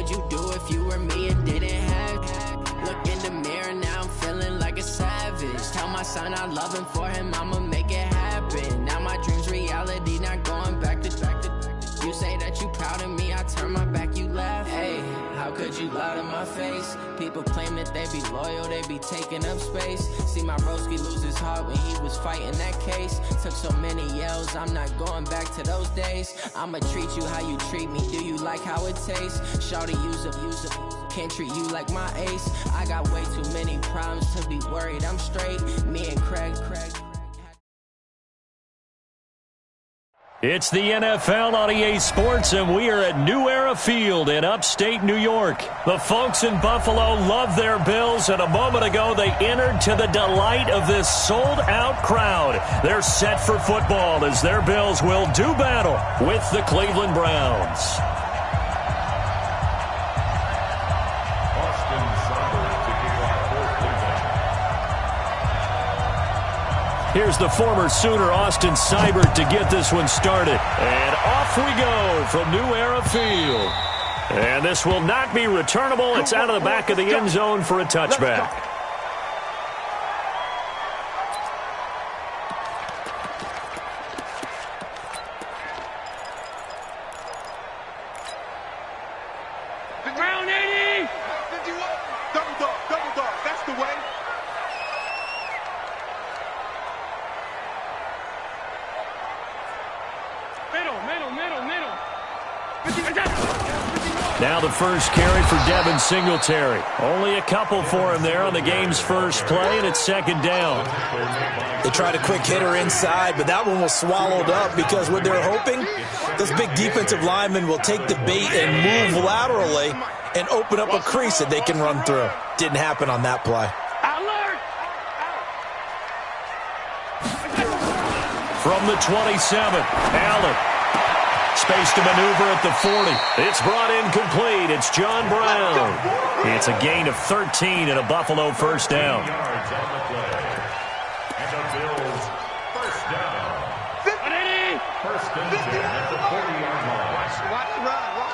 would you do if you were me and didn't have? Look in the mirror, now I'm feeling like a savage. Tell my son I love him, for him I'ma make it happen. Now my dream's reality, not going back to. You say that you proud of me, I turn my back, you laugh. Hey, how could you lie to my face? People claim that they be loyal, they be taking up space. See my broski lose his heart when he was fighting that case. Took so many yells, I'm not going back to those days. I'ma treat you how you treat me, do you like how it tastes? Shawty, use up, can't treat you like my ace. I got way too many problems to be worried, I'm straight. Me and Craig. It's the NFL on EA Sports, and we are at New Era Field in upstate New York. The folks in Buffalo love their Bills, and a moment ago they entered to the delight of this sold-out crowd. They're set for football as their Bills will do battle with the Cleveland Browns. Here's the former Sooner, Austin Seibert, to get this one started. And off we go from New Era Field. And this will not be returnable. It's out of the back of the end zone for a touchback. Ground 80! Double dog, that's the way. Middle. Now the first carry for Devin Singletary. Only a couple for him there on the game's first play, and it's second down. They tried a quick hitter inside, but that one was swallowed up because what they're hoping, those big defensive linemen will take the bait and move laterally and open up a crease that they can run through. Didn't happen on that play. From the 27, Allen. Space to maneuver at the 40. It's brought in complete. It's John Brown. It's a gain of 13 and a Buffalo first down. And the Bills first down. 50. First and 10 at the 40-yard line. Watch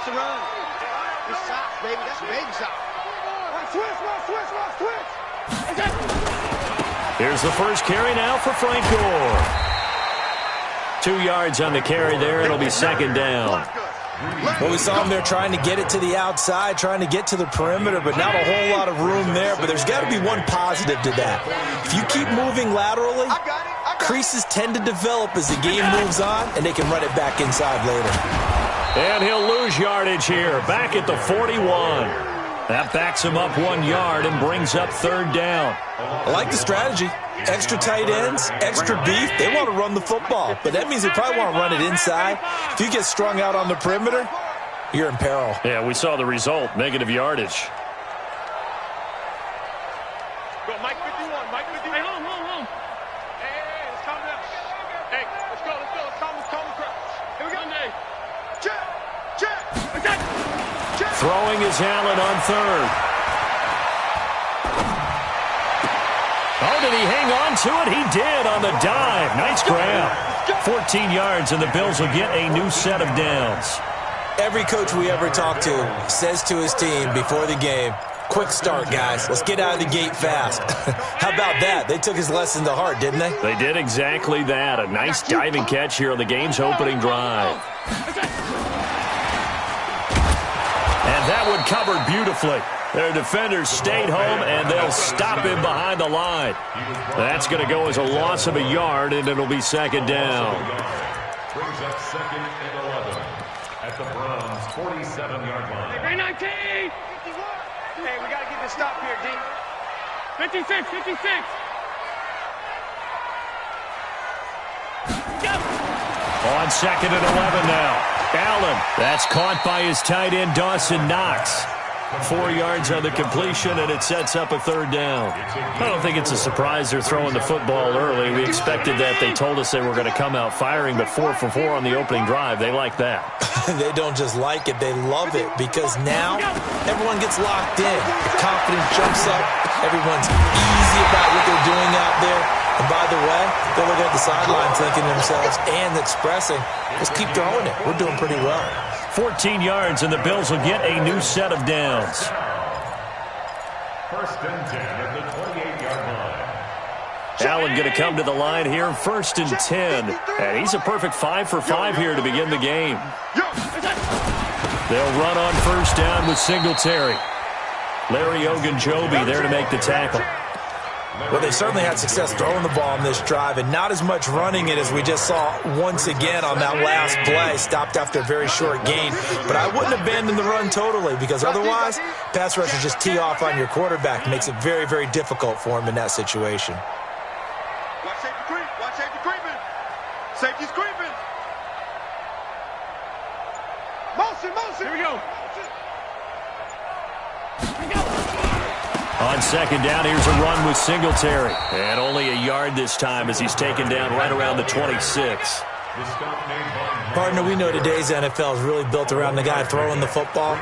the run. It's soft, baby. That's big soft. Switch. Here's the first carry now for Frank Gore. 2 yards on the carry there. It'll be second down. Well, we saw him there trying to get it to the outside, trying to get to the perimeter, but not a whole lot of room there. But there's got to be one positive to that. If you keep moving laterally, creases tend to develop as the game moves on, and they can run it back inside later. And he'll lose yardage here. Back at the 41. That backs him up 1 yard and brings up third down. I like the strategy. Extra tight ends, extra beef. They want to run the football, but that means they probably want to run it inside. If you get strung out on the perimeter, you're in peril. Yeah, we saw the result, negative yardage. Go, Mike 51. Hey, home. Hey, let's calm down. Hey, let's go. Let's calm the crowd. Here we go. Monday. Check. Throwing is Allen on third. Oh, did he hang on to it? He did on the dive. Nice grab. 14 yards, and the Bills will get a new set of downs. Every coach we ever talk to says to his team before the game, quick start, guys. Let's get out of the gate fast. How about that? They took his lesson to heart, didn't they? They did exactly that. A nice diving catch here on the game's opening drive. And that one covered beautifully. Their defenders stayed home, and they'll stop him behind the line. That's going to go as a loss of a yard, and it'll be second down. Brings up second and 11 at the Browns' 47-yard line. Hey, 19! 51! Hey, we got to get this stop here, D. 56! On second and 11 now. Allen, that's caught by his tight end, Dawson Knox. 4 yards on the completion, and it sets up a third down. I don't think it's a surprise they're throwing the football early. We expected that. They told us they were going to come out firing, but 4 for 4 on the opening drive. They like that. They don't just like it, they love it, because now everyone gets locked in. The confidence jumps up. Everyone's easy about what they're doing out there. And by the way, they're looking at the sideline thinking to themselves and expressing, let's keep throwing it. We're doing pretty well. 14 yards, and the Bills will get a new set of downs. First and 10 at the 28-yard line. Allen going to come to the line here, 1st and 10. And he's a perfect 5 for 5 here to begin the game. They'll run on 1st down with Singletary. Larry Ogunjobi there to make the tackle. Well, they certainly had success throwing the ball on this drive and not as much running it as we just saw once again on that last play. Stopped after a very short gain. But I wouldn't abandon the run totally because otherwise, pass rushers just tee off on your quarterback. It makes it very, very difficult for him in that situation. Watch safety creep. Watch safety creeping. Safety's creeping. Motion, motion. Here we go. On 2nd down, here's a run with Singletary. And only a yard this time as he's taken down right around the 26. Partner, we know today's NFL is really built around the guy throwing the football.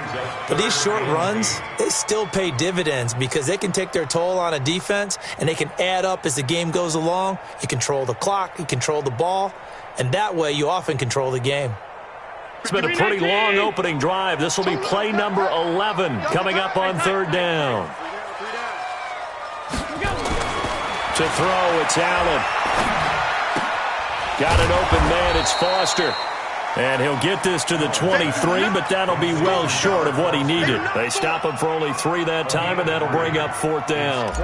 But these short runs, they still pay dividends because they can take their toll on a defense and they can add up as the game goes along. You control the clock, you control the ball, and that way you often control the game. It's been a pretty long opening drive. This will be play number 11 coming up on 3rd down. To throw, it's Allen. Got an open man, it's Foster. And he'll get this to the 23, but that'll be well short of what he needed. They stop him for only 3 that time, and that'll bring up 4th down.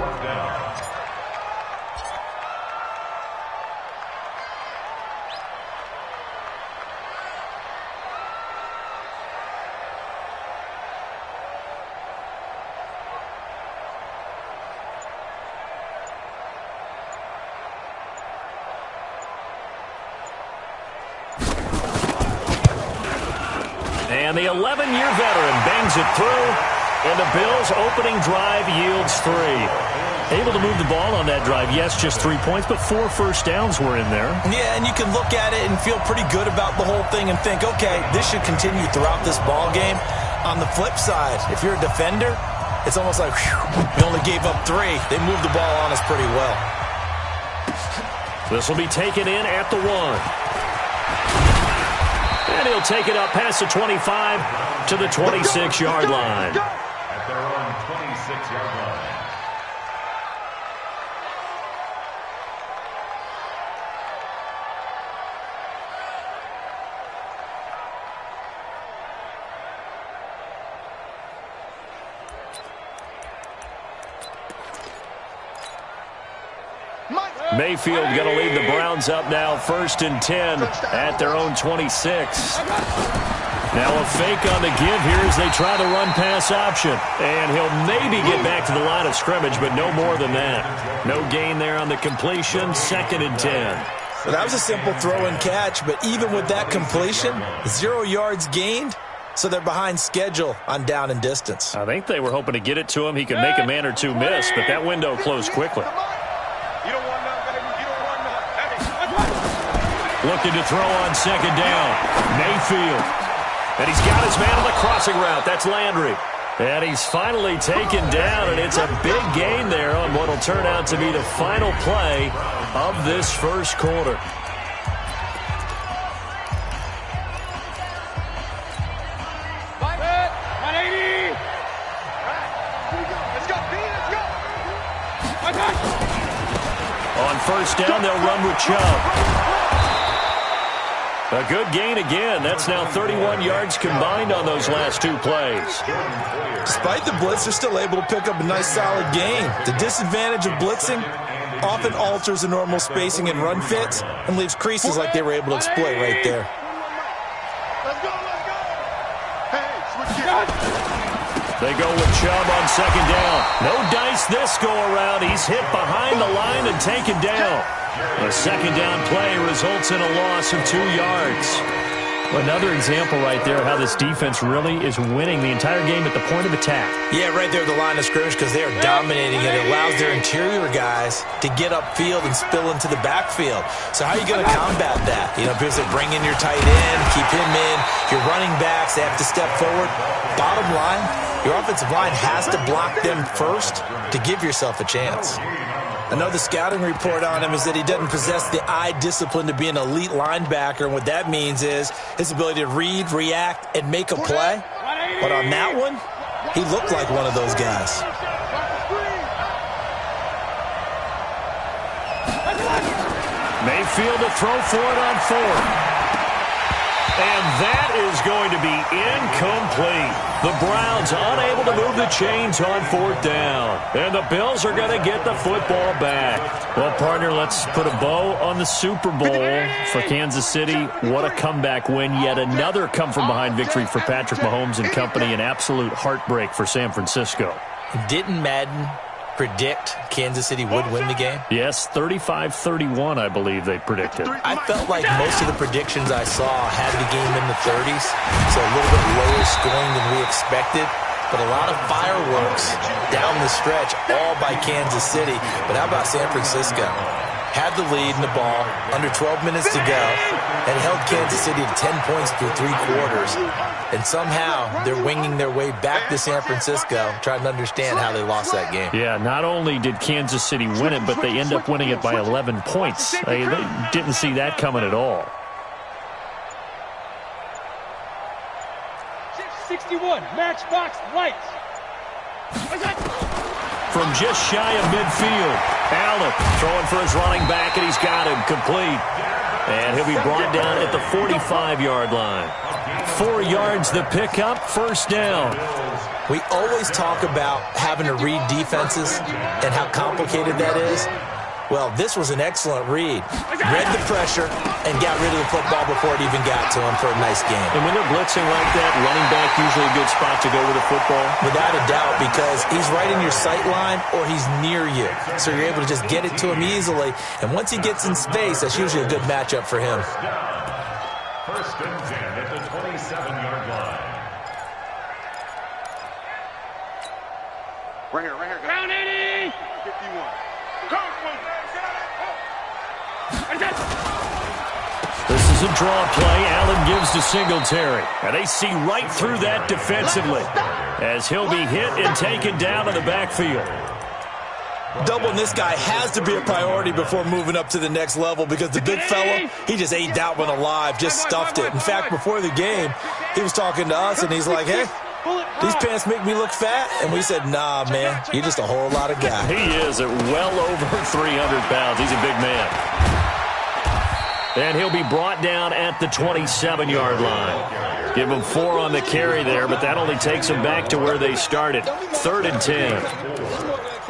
And the 11-year veteran bangs it through, and the Bills' opening drive yields 3. Able to move the ball on that drive, yes, just 3 points, but 4 first downs were in there. Yeah, and you can look at it and feel pretty good about the whole thing and think, okay, this should continue throughout this ball game. On the flip side, if you're a defender, it's almost like, whew, we only gave up 3. They moved the ball on us pretty well. This will be taken in at the 1. And he'll take it up past the 25 to the 26-yard line. At their own 26-yard line. Mayfield going to lead the Browns up now, 1st and 10 at their own 26. Now a fake on the give here as they try the run-pass option. And he'll maybe get back to the line of scrimmage, but no more than that. No gain there on the completion, 2nd and 10. Well, that was a simple throw and catch, but even with that completion, 0 yards gained, so they're behind schedule on down and distance. I think they were hoping to get it to him. He could make a man or two miss, but that window closed quickly. You don't want none, baby. You don't want none. Looking to throw on 2nd down. Mayfield. And he's got his man on the crossing route. That's Landry. And he's finally taken down, and it's a big gain there on what will turn out to be the final play of this first quarter. On 1st down, they'll run with Chubb. A good gain again. That's now 31 yards combined on those last 2 plays. Despite the blitz, they're still able to pick up a nice solid gain. The disadvantage of blitzing often alters the normal spacing and run fits and leaves creases like they were able to exploit right there. Let's go, let's go. Hey, switch it. They go with Chubb on 2nd down. No dice this go-around. He's hit behind the line and taken down. A 2nd down play results in a loss of 2 yards. Another example right there how this defense really is winning the entire game at the point of attack. Yeah, right there at the line of scrimmage because they are dominating it. It allows their interior guys to get upfield and spill into the backfield. So how are you going to combat that? You know, because they bring in your tight end, keep him in. Your running backs, they have to step forward. Bottom line, your offensive line has to block them first to give yourself a chance. Another scouting report on him is that he doesn't possess the eye discipline to be an elite linebacker, and what that means is his ability to read, react, and make a play. But on that one, he looked like one of those guys. Mayfield to throw for it on 4th. And that is going to be incomplete. The Browns unable to move the chains on 4th down. And the Bills are going to get the football back. Well, partner, let's put a bow on the Super Bowl for Kansas City. What a comeback win. Yet another come-from-behind victory for Patrick Mahomes and company. An absolute heartbreak for San Francisco. Didn't Madden predict Kansas City would win the game? Yes, 35-31, I believe they predicted. I felt like most of the predictions I saw had the game in the 30s, so a little bit lower scoring than we expected. But a lot of fireworks down the stretch, all by Kansas City. But how about San Francisco? Had the lead in the ball, under 12 minutes to go, and held Kansas City to 10 points through 3 quarters. And somehow they're winging their way back to San Francisco, trying to understand how they lost that game. Yeah, not only did Kansas City win it, but they end up winning it by 11 points. They didn't see that coming at all. 61, matchbox lights. From just shy of midfield, Allen throwing for his running back, and he's got him complete. And he'll be brought down at the 45-yard line. 4 yards the pickup, 1st down. We always talk about having to read defenses and how complicated that is. Well, this was an excellent read. Read the pressure and got rid of the football before it even got to him for a nice game. And when they're blitzing like that, running back usually a good spot to go with the football? Without a doubt, because he's right in your sight line or he's near you. So you're able to just get it to him easily. And once he gets in space, that's usually a good matchup for him. 1st and 10 at the 27-yard line. Right here. Round 80. 51. This is a draw play. Allen gives to Singletary. And they see right through that defensively as he'll be hit and taken down in the backfield. Doubling this guy has to be a priority before moving up to the next level because the big fella, he just ate that one alive, just stuffed it. In fact, before the game, he was talking to us, and he's like, hey, these pants make me look fat? And we said, nah, man, you're just a whole lot of guy. He is at well over 300 pounds. He's a big man. And he'll be brought down at the 27-yard line. Give him 4 on the carry there, but that only takes them back to where they started. 3rd and 10.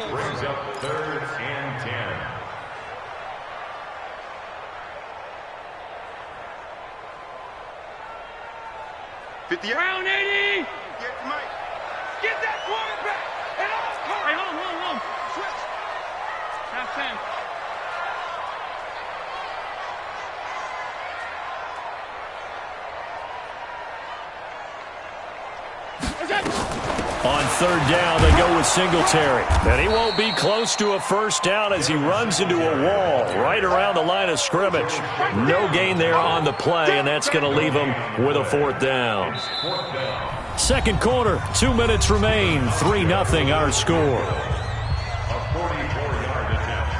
Brings up 3rd and 10. Round 80. Get that quarterback. And off. Hey, hold. Switch. Half 10. On 3rd down, they go with Singletary. And he won't be close to a 1st down as he runs into a wall right around the line of scrimmage. No gain there on the play, and that's going to leave him with a 4th down. 2nd quarter, 2 minutes remain. 3-0 our score. A 44-yard attempt.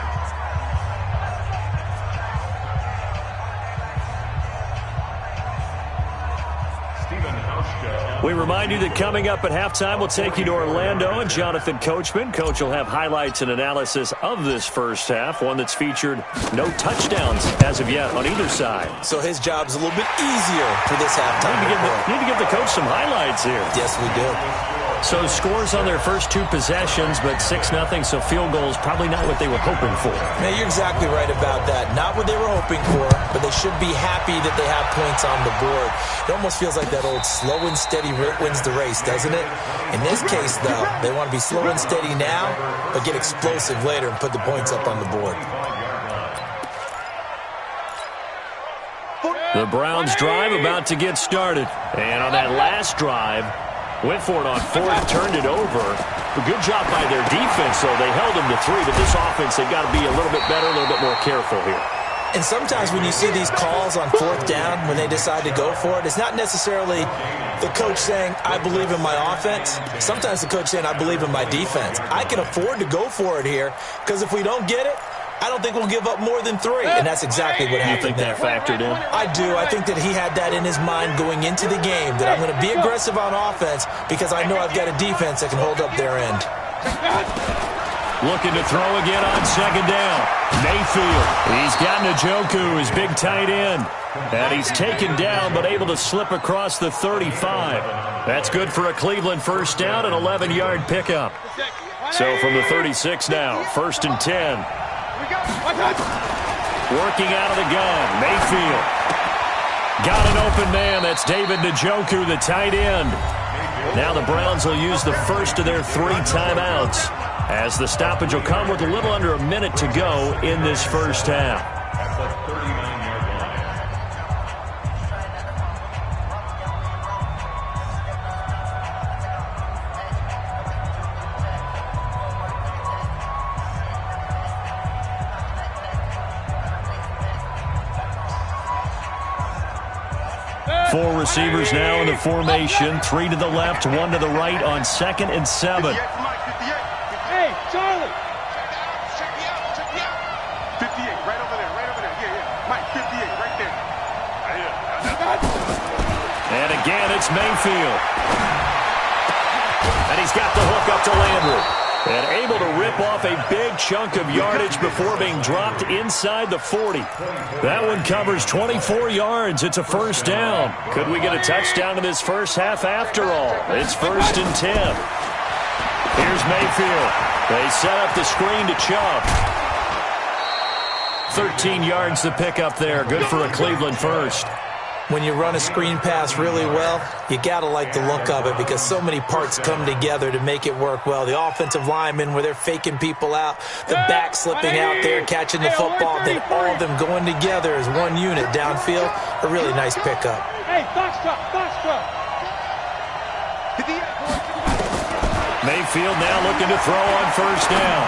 We remind you that coming up at halftime, we'll take you to Orlando and Jonathan Coachman. Coach will have highlights and analysis of this first half, one that's featured no touchdowns as of yet on either side. So his job's a little bit easier for this halftime. Need to give the coach some highlights here. Yes, we do. So scores on their first 2 possessions, but 6-0, so field goals probably not what they were hoping for. Man, you're exactly right about that. Not what they were hoping for, but they should be happy that they have points on the board. It almost feels like that old slow and steady wins the race, doesn't it? In this case, though, they want to be slow and steady now, but get explosive later and put the points up on the board. The Browns drive about to get started. And on that last drive, went for it on 4th, turned it over. A good job by their defense, though. They held them to 3, but this offense, they've got to be a little bit better, a little bit more careful here. And sometimes when you see these calls on fourth down, when they decide to go for it, it's not necessarily the coach saying, I believe in my offense. Sometimes the coach saying, I believe in my defense. I can afford to go for it here because if we don't get it, I don't think we'll give up more than 3. And that's exactly what happened there. You think that factored in? I do. I think that he had that in his mind going into the game, that I'm going to be aggressive on offense because I know I've got a defense that can hold up their end. Looking to throw again on second down. Mayfield. He's got Njoku, his big tight end. And he's taken down but able to slip across the 35. That's good for a Cleveland first down, an 11-yard pickup. So from the 36 now, 1st and 10. Working out of the gun, Mayfield. Got an open man. That's David Njoku, the tight end. Now the Browns will use the first of their 3 timeouts, as the stoppage will come with a little under a minute to go in this first half. At the 39-yard line. Four receivers now in the formation. 3 to the left, 1 to the right on 2nd and 7. Hey, Charlie! Check me out, check me out. 58, right over there, yeah. Mike, 58, right there. And again, it's Mayfield. And he's got the hook up to Landry. And able to rip off a big chunk of yardage before being dropped inside the 40. That one covers 24 yards. It's a first down. Could we get a touchdown in this first half after all? It's 1st and 10. Here's Mayfield. They set up the screen to Chubb. 13 yards to pick up there. Good for a Cleveland first. When you run a screen pass really well, you got to like the look of it because so many parts come together to make it work well. The offensive linemen, where they're faking people out, the back slipping out there, catching the football, then all of them going together as one unit downfield. A really nice pickup. Hey, box truck. Mayfield now looking to throw on first down.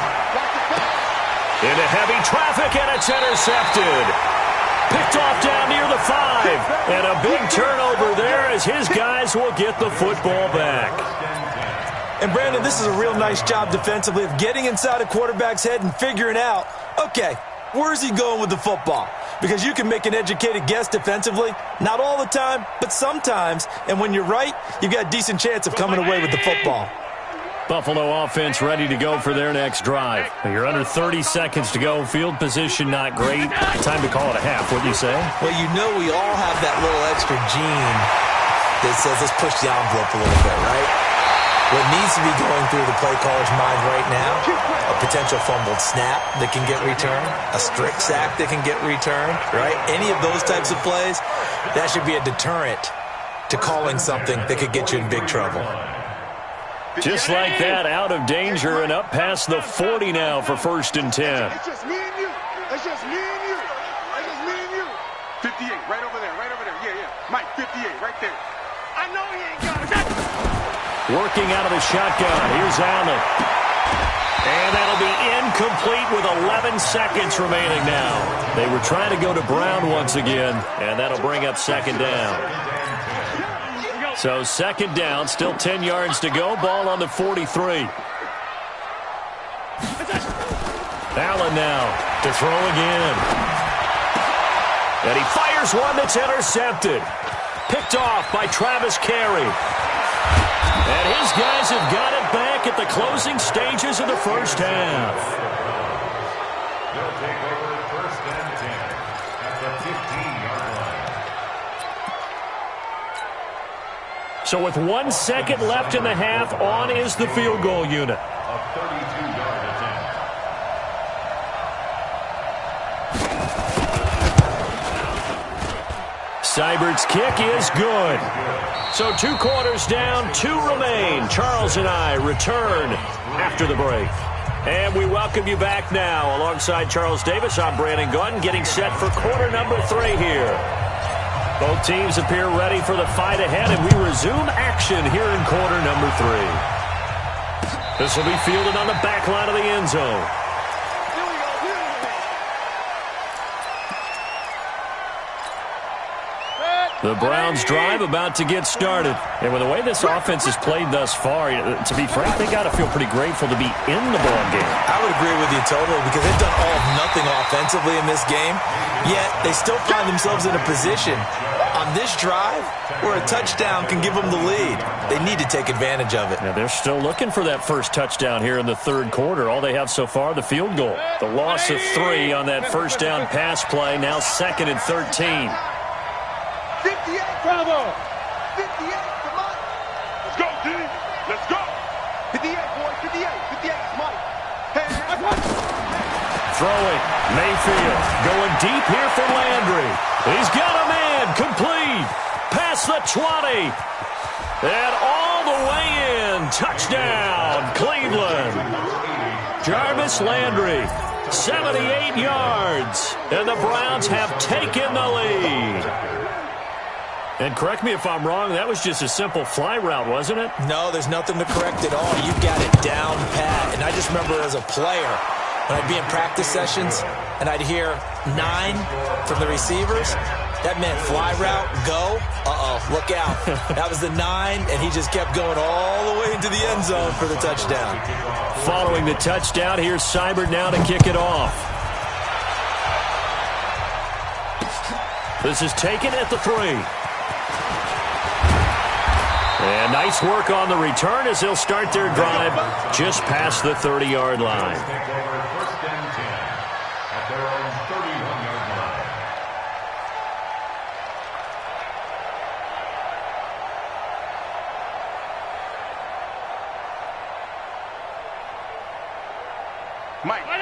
Into heavy traffic, and it's intercepted. Picked off down near the 5. And a big turnover there as his guys will get the football back. And, Brandon, this is a real nice job defensively of getting inside a quarterback's head and figuring out, okay, where's he going with the football? Because you can make an educated guess defensively, not all the time, but sometimes. And when you're right, you've got a decent chance of coming away with the football. Buffalo offense ready to go for their next drive. You're under 30 seconds to go. Field position not great. Time to call it a half, wouldn't you say? Well, you know we all have that little extra gene that says let's push the envelope a little bit, right? What needs to be going through the play caller's mind right now, a potential fumbled snap that can get returned, a strip sack that can get returned, right? Any of those types of plays, that should be a deterrent to calling something that could get you in big trouble. Just like that, out of danger and up past the 40 now for 1st and 10. It's just me and you. It's just me and you. It's just me and you. 58, right over there. Yeah. Mike, 58, right there. I know he ain't got it. Working out of the shotgun. Here's Allen. And that'll be incomplete with 11 seconds remaining now. They were trying to go to Brown once again, and that'll bring up 2nd down. So 2nd down, still 10 yards to go. Ball on the 43. Allen now to throw again. And he fires one that's intercepted. Picked off by Travis Carey. And his guys have got it back at the closing stages of the first half. They'll take over 1st and 10 at the 15-yard line. So with 1 second left in the half, on is the field goal unit. A 32-yard attempt. Seibert's kick is good. So 2 quarters down, 2 remain. Charles and I return after the break. And we welcome you back now. Alongside Charles Davis, I'm Brandon Gunn, getting set for quarter number 3 here. Both teams appear ready for the fight ahead, and we resume action here in quarter number 3. This will be fielded on the back line of the end zone. The Browns drive about to get started. And with the way this offense has played thus far, to be frank, they got to feel pretty grateful to be in the ball game. I would agree with you totally because they've done all of nothing offensively in this game, yet they still find themselves in a position on this drive where a touchdown can give them the lead. They need to take advantage of it. Now they're still looking for that first touchdown here in the third quarter. All they have so far, the field goal. The loss of 3 on that first down pass play, now 2nd and 13. 58, bravo! 58, come on! Let's go, D! Let's go! 58, boy, 58, 58, Mike. Hey, Throwing, Mayfield going deep here for Landry. He's got a man, complete, past the 20, and all the way in, touchdown, Cleveland. Jarvis Landry, 78 yards, and the Browns have taken the lead. And correct me if I'm wrong, that was just a simple fly route, wasn't it? No, there's nothing to correct at all. You got it down pat. And I just remember as a player, when I'd be in practice sessions and I'd hear 9 from the receivers, that meant fly route, go. Uh-oh, look out. That was the 9, and he just kept going all the way into the end zone for the touchdown. Following the touchdown, here's Seibert now to kick it off. This is taken at the 3. And nice work on the return as they'll start their drive just past the 30-yard line. First and 10 at their own 31-yard line.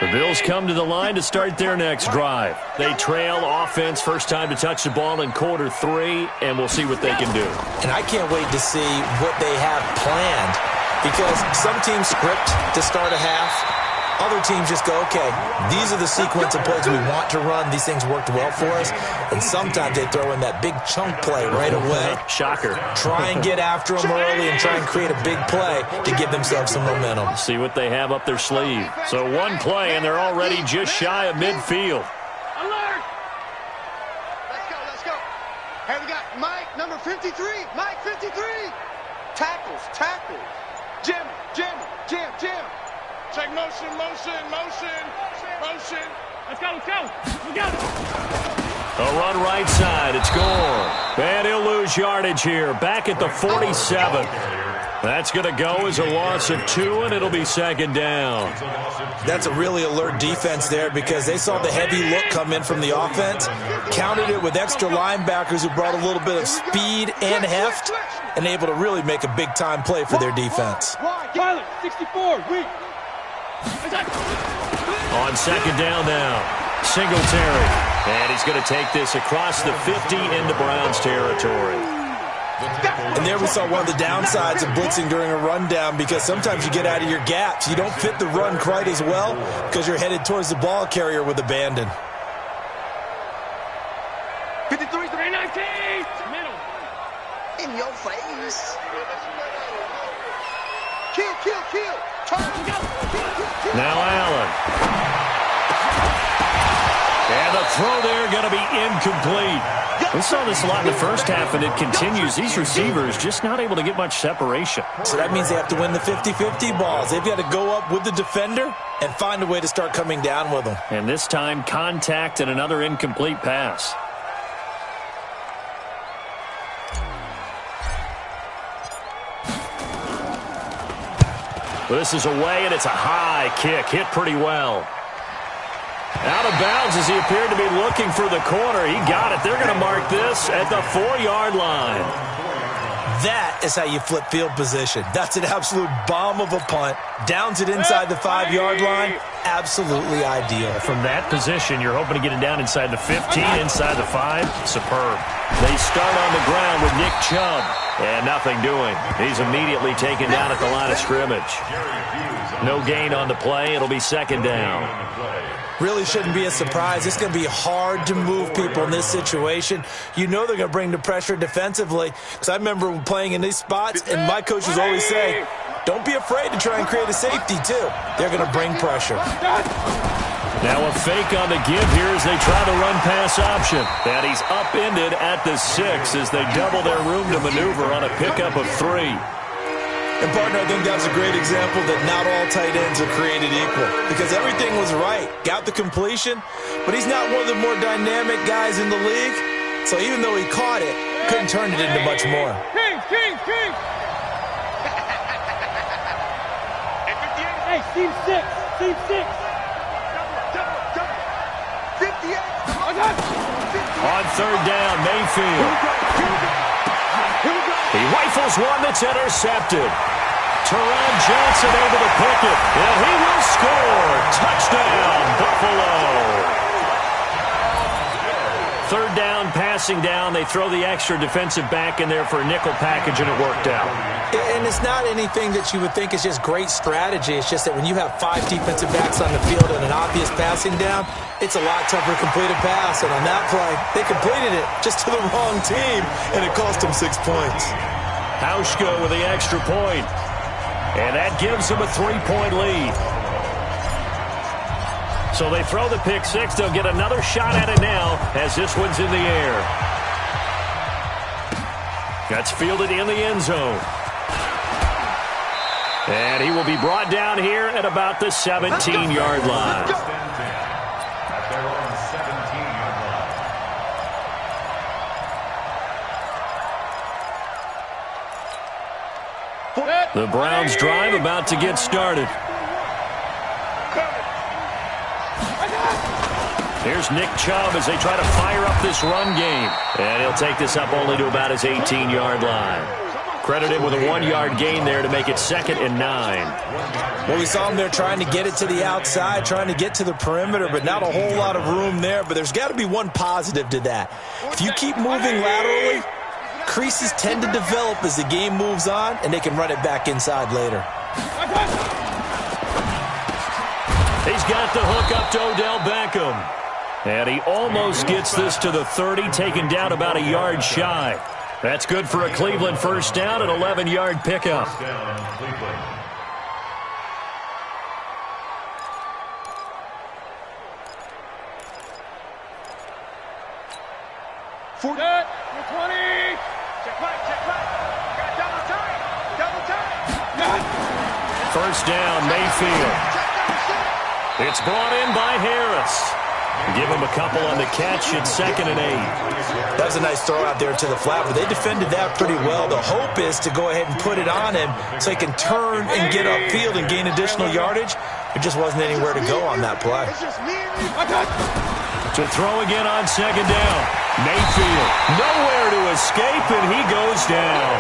The Bills come to the line to start their next drive. They trail offense, first time to touch the ball in quarter 3, and we'll see what they can do. And I can't wait to see what they have planned because some teams script to start a half. Other teams just go, okay, these are the sequence of plays we want to run. These things worked well for us. And sometimes they throw in that big chunk play right away. Shocker. Try and get after them early and try and create a big play to give themselves some momentum. See what they have up their sleeve. So one play, and they're already just shy of midfield. alert! Let's go. Hey, we got Mike, number 53. Mike, 53. Tackles. Jim. Take motion. Let's go. We got it. A run right side. It's gone. And he'll lose yardage here. Back at the 47. That's going to go as a loss of 2, and it'll be 2nd down. That's a really alert defense there because they saw the heavy look come in from the offense, countered it with extra linebackers who brought a little bit of speed and heft, and able to really make a big-time play for their defense. Pilot, 64, weak. On 2nd down now, Singletary. And he's going to take this across the 50 into Browns territory. And there we saw one of the downsides of blitzing during a rundown because sometimes you get out of your gaps. You don't fit the run quite as well because you're headed towards the ball carrier with abandon. 53, 319. Middle. In your face. Kill. Now Allen. And the throw there going to be incomplete. We saw this a lot in the first half, and it continues. These receivers just not able to get much separation. So that means they have to win the 50-50 balls. They've got to go up with the defender and find a way to start coming down with them. And this time, contact and another incomplete pass. This is away, and it's a high kick. Hit pretty well. Out of bounds as he appeared to be looking for the corner. He got it. They're going to mark this at the 4-yard line. That is how you flip field position. That's an absolute bomb of a punt. Downs it inside the 5-yard line. Absolutely ideal. From that position, you're hoping to get it down inside the 15, inside the 5. Superb. They start on the ground with Nick Chubb. And nothing doing. He's immediately taken down at the line of scrimmage. No gain on the play. It'll be 2nd down. Really shouldn't be a surprise. It's going to be hard to move people in this situation. You know they're going to bring the pressure defensively. Because I remember playing in these spots, and my coaches always say, don't be afraid to try and create a safety, too. They're going to bring pressure. Now a fake on the give here as they try the run-pass option. And he's upended at the 6 as they double their room to maneuver on a pickup of 3. And, partner, I think that's a great example that not all tight ends are created equal because everything was right. Got the completion, but he's not one of the more dynamic guys in the league. So even though he caught it, couldn't turn it into much more. King! Hey, team 6! Team 6! Double! 58! On third down, Mayfield. He rifles one that's intercepted. Teron Johnson able to pick it, and he will score. Touchdown, Buffalo. Third down, passing down. They throw the extra defensive back in there for a nickel package, and it worked out. And it's not anything that you would think is just great strategy. It's just that when you have 5 defensive backs on the field and an obvious passing down, it's a lot tougher to complete a pass. And on that play, they completed it just to the wrong team, and it cost them 6 points. Hauschka with the extra point. And that gives them a 3-point lead. So they throw the pick 6. They'll get another shot at it now as this one's in the air. That's fielded in the end zone. And he will be brought down here at about the 17-yard line. At their own 17-yard line. The Browns drive about to get started. Here's Nick Chubb as they try to fire up this run game. And he'll take this up only to about his 18-yard line. Credit him with a 1-yard gain there to make it 2nd and 9. Well, we saw him there trying to get it to the outside, trying to get to the perimeter, but not a whole lot of room there. But there's got to be one positive to that. If you keep moving laterally, creases tend to develop as the game moves on, and they can run it back inside later. He's got the hook up to Odell Beckham. And he almost gets this to the 30, taken down about a yard shy. That's good for a Cleveland first down, an 11-yard pickup. First down, Cleveland. Check 20. Check right. Double time. First down, Mayfield. It's brought in by Harris. Give him a couple on the catch at 2nd and 8. That was a nice throw out there to the flat, but they defended that pretty well. The hope is to go ahead and put it on him so he can turn and get upfield and gain additional yardage. There just wasn't anywhere to go on that play. To throw again on 2nd down. Mayfield, nowhere to escape, and he goes down.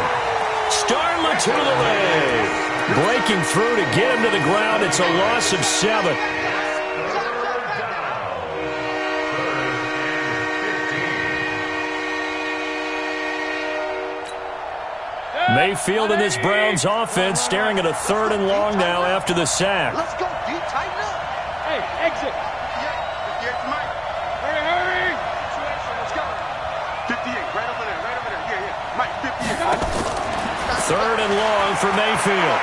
Starla to the leg. Breaking through to get him to the ground. It's a loss of 7. Mayfield and this Browns offense staring at a 3rd and long now after the sack. Let's go, D. Tighten up. Hey, exit. 58 to Mike. Hurry. Let's go. 58, right over there. Yeah. Mike, 58. 3rd and long for Mayfield.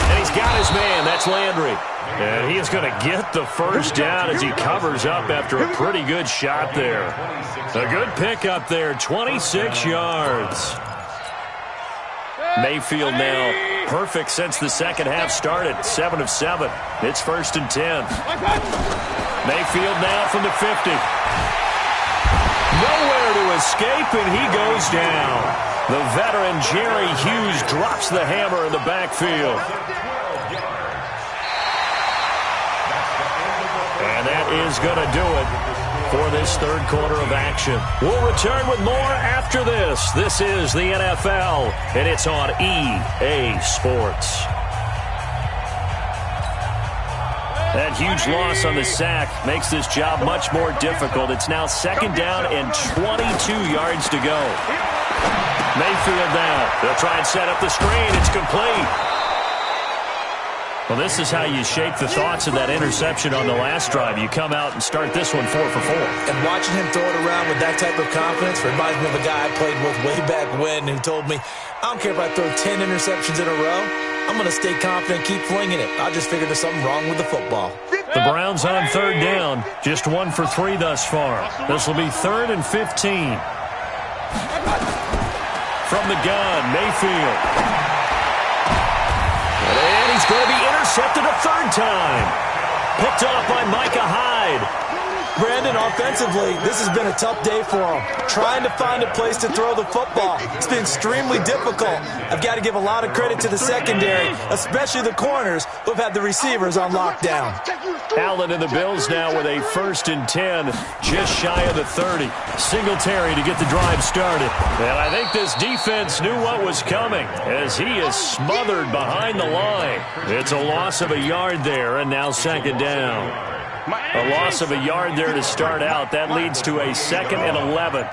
And he's got his man. That's Landry. And he is going to get the first down as he covers up after a pretty good shot there. A good pickup there, 26 yards. Mayfield now perfect since the second half started, 7 of 7. It's 1st and 10. Mayfield now from the 50. Nowhere to escape, and he goes down. The veteran Jerry Hughes drops the hammer in the backfield. And that is going to do it for this 3rd quarter of action. We'll return with more after this. This is the NFL, and it's on EA Sports. That huge loss on the sack makes this job much more difficult. It's now 2nd down and 22 yards to go. Mayfield now. They'll try and set up the screen. It's complete. Well, this is how you shape the thoughts of that interception on the last drive. You come out and start this one 4 for 4. And watching him throw it around with that type of confidence reminds me of a guy I played with way back when who told me, I don't care if I throw 10 interceptions in a row. I'm going to stay confident, keep flinging it. I just figured there's something wrong with the football. The Browns on third down. Just 1 for 3 thus far. This will be 3rd and 15. From the gun, Mayfield. And he's going to be intercepted a 3rd time. Picked off by Micah Hyde. Brandon, offensively, this has been a tough day for him. Trying to find a place to throw the football. It's been extremely difficult. I've got to give a lot of credit to the secondary, especially the corners who've had the receivers on lockdown. Allen and the Bills now with a 1st and 10, just shy of the 30. Singletary to get the drive started. And I think this defense knew what was coming as he is smothered behind the line. It's a loss of a yard there, and now 2nd down. A loss of a yard there to start out. That leads to a 2nd and 11.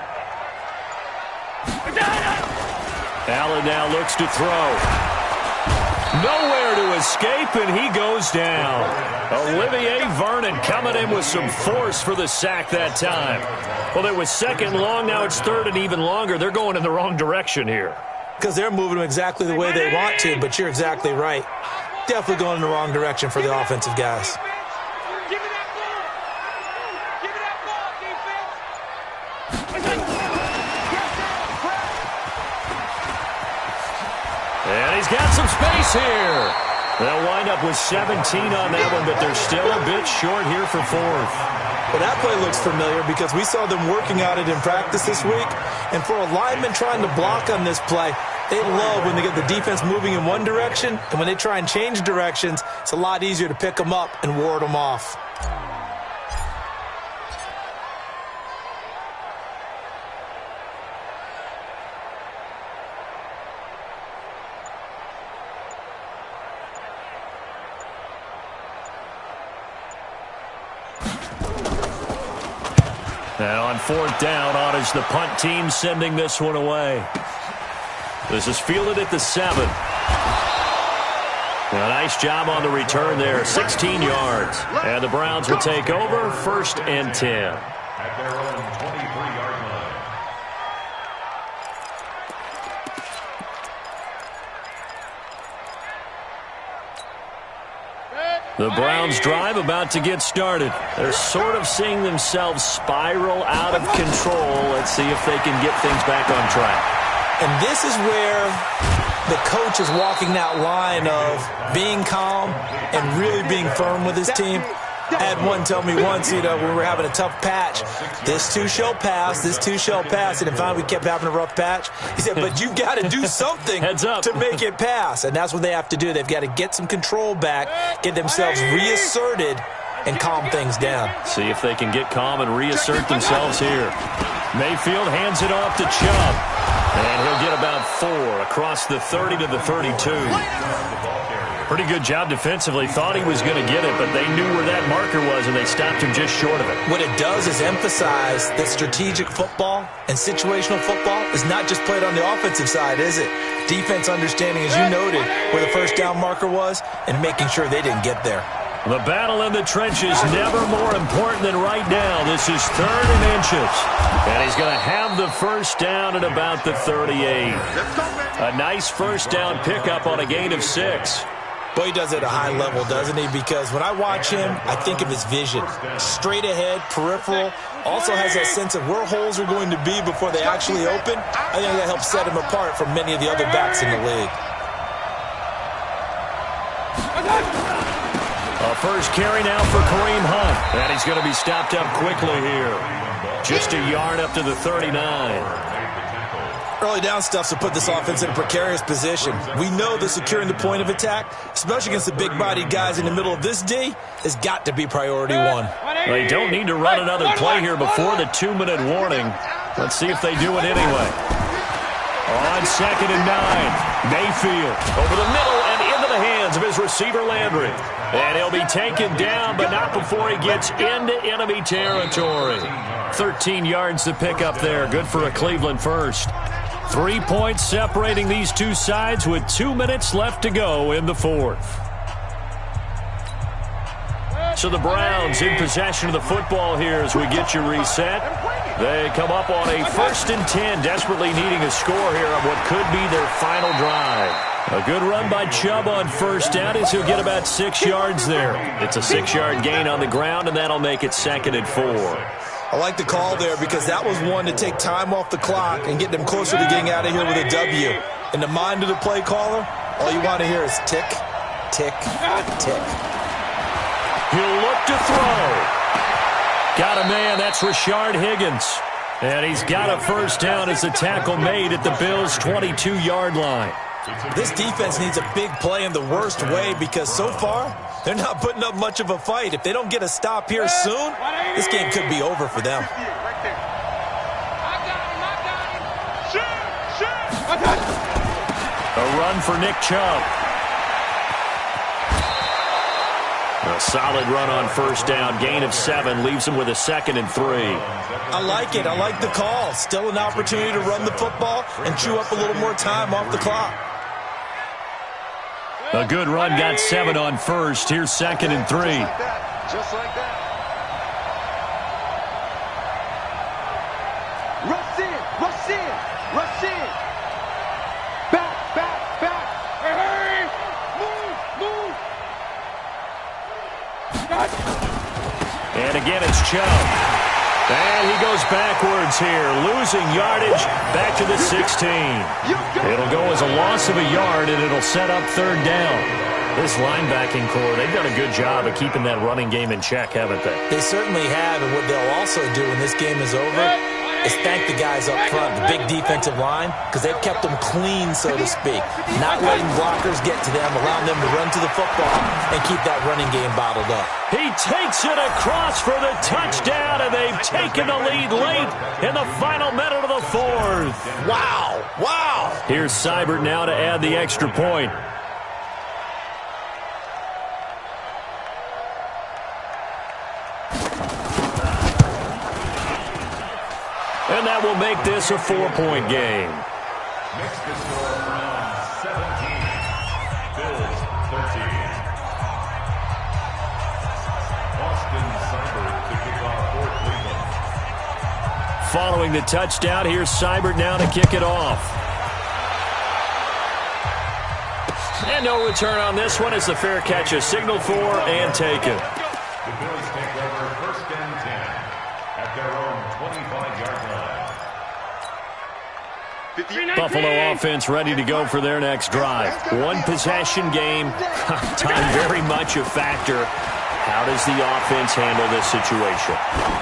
Allen now looks to throw. Nowhere to escape, and he goes down. Olivier Vernon coming in with some force for the sack that time. Well, it was 2nd long. Now it's 3rd and even longer. They're going in the wrong direction here. Because they're moving exactly the way they want to, but you're exactly right. Definitely going in the wrong direction for the offensive guys. And he's got some space here. They'll wind up with 17 on that one, but they're still a bit short here for 4th. Well, that play looks familiar because we saw them working on it in practice this week. And for a lineman trying to block on this play, they love when they get the defense moving in one direction. And when they try and change directions, it's a lot easier to pick them up and ward them off. Now on 4th down, on is the punt team sending this one away. This is fielded at the 7. A nice job on the return there, 16 yards. And the Browns will take over, 1st and 10. At their own 23-yard line. The Browns drive about to get started. They're sort of seeing themselves spiral out of control. Let's see if they can get things back on track. And this is where the coach is walking that line of being calm and really being firm with his team. I had one tell me once, when we were having a tough patch, this too shall pass, this too shall pass. And finally we kept having a rough patch. He said, but you've got to do something to make it pass. And that's what they have to do. They've got to get some control back, get themselves reasserted, and calm things down. See if they can get calm and reassert themselves here. Mayfield hands it off to Chubb. And he'll get about 4 across the 30 to the 32. Pretty good job defensively. Thought he was going to get it, but they knew where that marker was, and they stopped him just short of it. What it does is emphasize that strategic football and situational football is not just played on the offensive side, is it? Defense understanding, as you noted, where the 1st down marker was and making sure they didn't get there. The battle in the trenches never more important than right now. This is 3rd and inches. And he's going to have the 1st down at about the 38. A nice 1st down pickup on a gain of 6. Boy, he does it at a high level, doesn't he? Because when I watch him, I think of his vision. Straight ahead, peripheral. Also has that sense of where holes are going to be before they actually open. I think that helps set him apart from many of the other backs in the league. A first carry now for Kareem Hunt. And he's going to be stopped up quickly here. Just a yard up to the 39. Early down stuff to put this offense in a precarious position. We know that securing the point of attack, especially against the big-bodied guys in the middle of this D, has got to be priority 1. They don't need to run another play here before the 2-minute warning. Let's see if they do it anyway. On 2nd and 9, Mayfield over the middle and into the hands of his receiver Landry. And he'll be taken down, but not before he gets into enemy territory. 13 yards to pick up there. Good for a Cleveland first. 3 points separating these two sides with 2 minutes left to go in the 4th. So the Browns in possession of the football here as we get you reset. They come up on a 1st and 10, desperately needing a score here on what could be their final drive. A good run by Chubb on first down as he'll get about 6 yards there. It's a 6-yard gain on the ground, and that'll make it 2nd and 4. I like the call there because that was one to take time off the clock and get them closer to getting out of here with a W. In the mind of the play caller, all you want to hear is tick, tick, tick. He'll look to throw. Got a man. That's Rashard Higgins. And he's got a first down as the tackle made at the Bills' 22-yard line. This defense needs a big play in the worst way because so far, they're not putting up much of a fight. If they don't get a stop here soon, this game could be over for them. A run for Nick Chubb. A solid run on first down. Gain of 7 leaves him with a 2nd and 3. I like it. I like the call. Still an opportunity to run the football and chew up a little more time off the clock. A good run, got 7 on first. Here's 2nd and 3. Just like that. Rush in, rush in, rush in. Back, back, back. Hey, move, move. And again, it's Chubb. And he goes backwards here, losing yardage back to the 16. It'll go as a loss of a yard, and it'll set up 3rd down. This linebacking core, they've done a good job of keeping that running game in check, haven't they? They certainly have, and what they'll also do when this game is over is thank the guys up front, the big defensive line, because they've kept them clean, so to speak. Not letting blockers get to them, allowing them to run to the football and keep that running game bottled up. He takes it across for the touchdown, and they've taken the lead late in the final minute of the 4th. Wow, wow. Here's Seibert now to add the extra point. And that will make this a 4-point game. Makes the score Browns 17, Bills 13. Austin Seibert to kick off for Cleveland. Following the touchdown, here's Seibert now to kick it off. And no return on this one as the fair catch is signaled for and taken. The Bills take over 1st and 10 at their own 25-yard line. Buffalo offense ready to go for their next drive. One possession game. Time very much a factor. How does the offense handle this situation?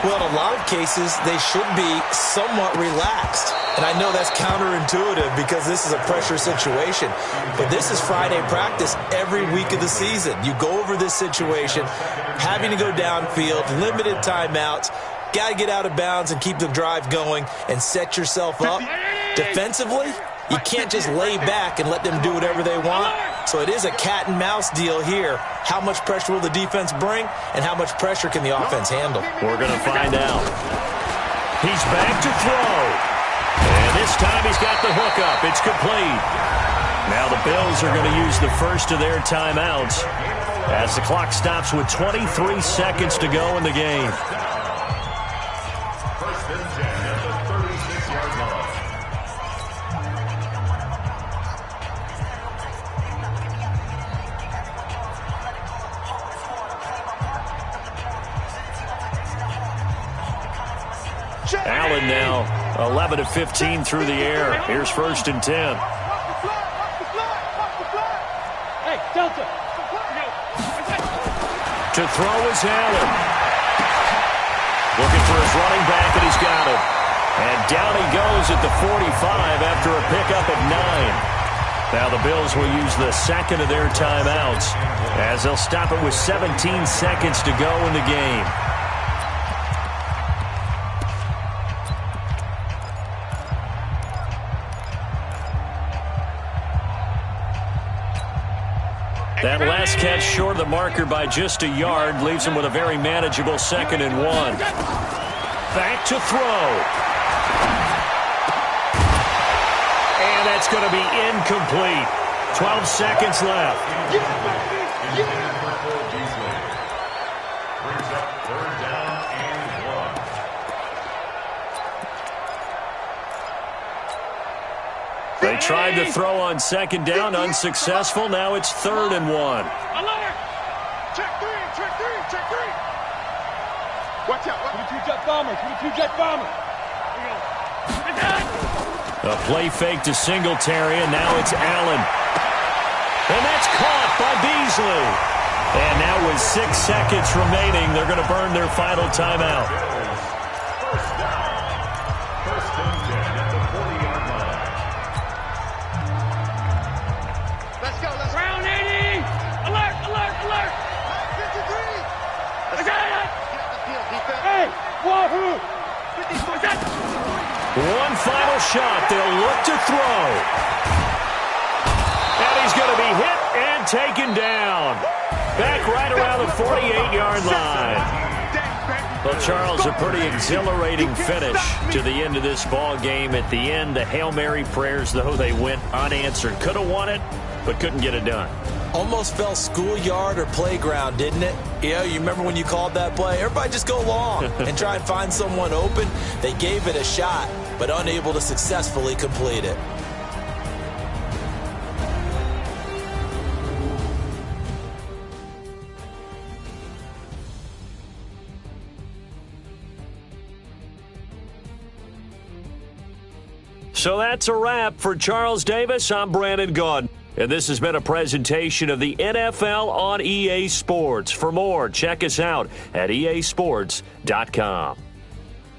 Well, in a lot of cases, they should be somewhat relaxed. And I know that's counterintuitive because this is a pressure situation. But this is Friday practice every week of the season. You go over this situation, having to go downfield, limited timeouts, got to get out of bounds and keep the drive going and set yourself up. Defensively, you can't just lay back and let them do whatever they want. So it is a cat and mouse deal here. How much pressure will the defense bring and how much pressure can the offense handle? We're going to find out. He's back to throw. And this time he's got the hookup. It's complete. Now the Bills are going to use the first of their timeouts as the clock stops with 23 seconds to go in the game. 1st and 10 at the 36-yard line. Allen now 11 of 15 through the air. Here's 1st and 10. Hey, Delta. To throw is Allen. Looking for his running back, and he's got it. And down he goes at the 45 after a pickup of 9. Now the Bills will use the 2nd of their timeouts as they'll stop it with 17 seconds to go in the game. That last catch short of the marker by just a yard leaves him with a very manageable 2nd and 1. Back to throw. And that's going to be incomplete. 12 seconds left. Brings up 3rd down and 1. They tried to throw on second down, unsuccessful. Now it's 3rd and 1. Alert! Check three. Watch out. 22-jet bomber. A play fake to Singletary, and now it's Allen. And that's caught by Beasley. And now with 6 seconds remaining, they're going to burn their final timeout. First down. First and 10 at the 40-yard line. Let's go. Round 80. Alert. 53. I got it. Get the field, defense. Hey, wahoo. 54. One final shot. They'll look to throw. And he's going to be hit and taken down. Back right around the 48-yard line. Well, Charles, a pretty exhilarating finish to the end of this ball game. At the end, the Hail Mary prayers, though, they went unanswered. Could have won it, but couldn't get it done. Almost fell schoolyard or playground, didn't it? You remember when you called that play? Everybody just go long and try and find someone open. They gave it a shot, but unable to successfully complete it. So that's a wrap for Charles Davis. I'm Brandon Gaudin. And this has been a presentation of the NFL on EA Sports. For more, check us out at easports.com.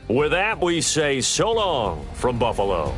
With that, we say so long from Buffalo.